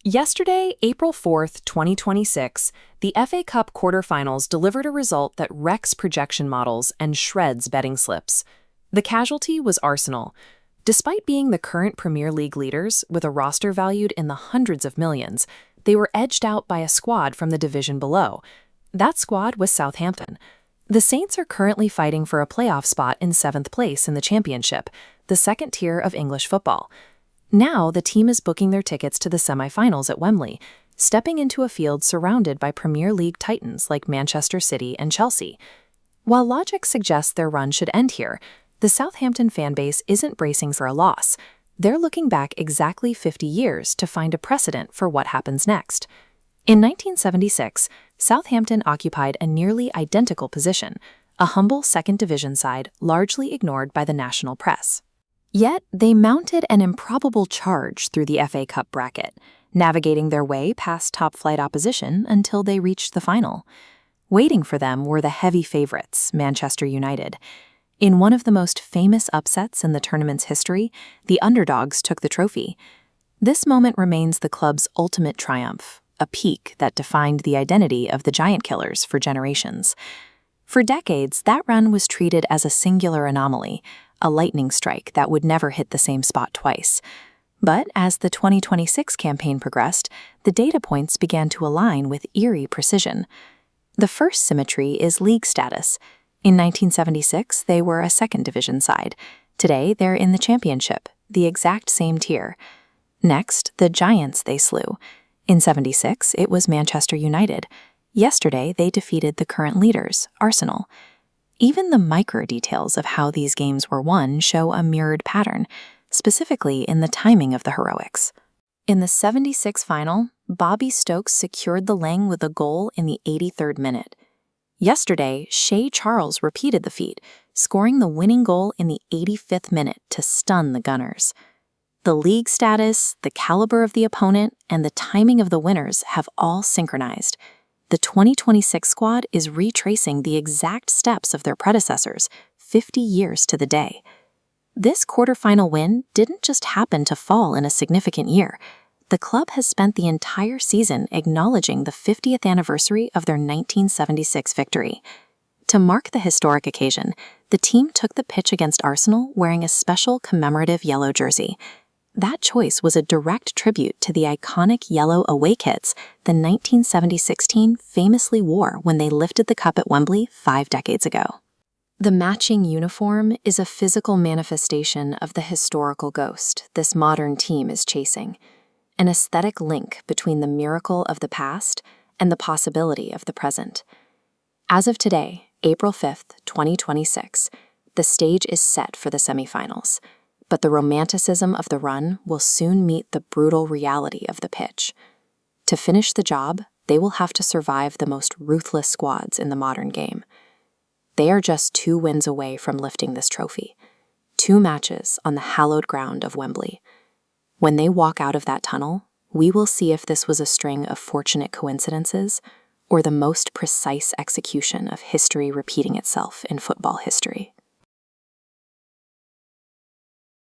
Yesterday, April 4th, 2026, the FA Cup quarterfinals delivered a result that wrecks projection models and shreds betting slips. The casualty was Arsenal. Despite being the current Premier League leaders, with a roster valued in the hundreds of millions, they were edged out by a squad from the division below. That squad was Southampton. The Saints are currently fighting for a playoff spot in 7th place in the Championship, the second tier of English football. Now the team is booking their tickets to the semi-finals at Wembley, stepping into a field surrounded by Premier League titans like Manchester City and Chelsea. While logic suggests their run should end here, the Southampton fanbase isn't bracing for a loss. They're looking back exactly 50 years to find a precedent for what happens next. In 1976, Southampton occupied a nearly identical position, a humble second division side largely ignored by the national press. Yet, they mounted an improbable charge through the FA Cup bracket, navigating their way past top-flight opposition until they reached the final. Waiting for them were the heavy favorites, Manchester United. In one of the most famous upsets in the tournament's history, the underdogs took the trophy. This moment remains the club's ultimate triumph, a peak that defined the identity of the Giant Killers for generations. For decades, that run was treated as a singular anomaly, a lightning strike that would never hit the same spot twice. But as the 2026 campaign progressed, the data points began to align with eerie precision. The first symmetry is league status. In 1976, they were a second division side. Today, they're in the Championship, the exact same tier. Next, the giants they slew. In 76, it was Manchester United. Yesterday, they defeated the current leaders, Arsenal. Even the micro-details of how these games were won show a mirrored pattern, specifically in the timing of the heroics. In the 76 final, Bobby Stokes secured the Lang with a goal in the 83rd minute. Yesterday, Shea Charles repeated the feat, scoring the winning goal in the 85th minute to stun the Gunners. The league status, the caliber of the opponent, and the timing of the winners have all synchronized. The 2026 squad is retracing the exact steps of their predecessors, 50 years to the day. This quarterfinal win didn't just happen to fall in a significant year. The club has spent the entire season acknowledging the 50th anniversary of their 1976 victory. To mark the historic occasion, the team took the pitch against Arsenal wearing a special commemorative yellow jersey. That choice was a direct tribute to the iconic yellow away kits the 1976 team famously wore when they lifted the cup at Wembley 5 decades ago. The matching uniform is a physical manifestation of the historical ghost this modern team is chasing, an aesthetic link between the miracle of the past and the possibility of the present. As of today, April 5th, 2026, the stage is set for the semifinals. But the romanticism of the run will soon meet the brutal reality of the pitch. To finish the job, they will have to survive the most ruthless squads in the modern game. They are just 2 wins away from lifting this trophy, 2 matches on the hallowed ground of Wembley. When they walk out of that tunnel, we will see if this was a string of fortunate coincidences or the most precise execution of history repeating itself in football history.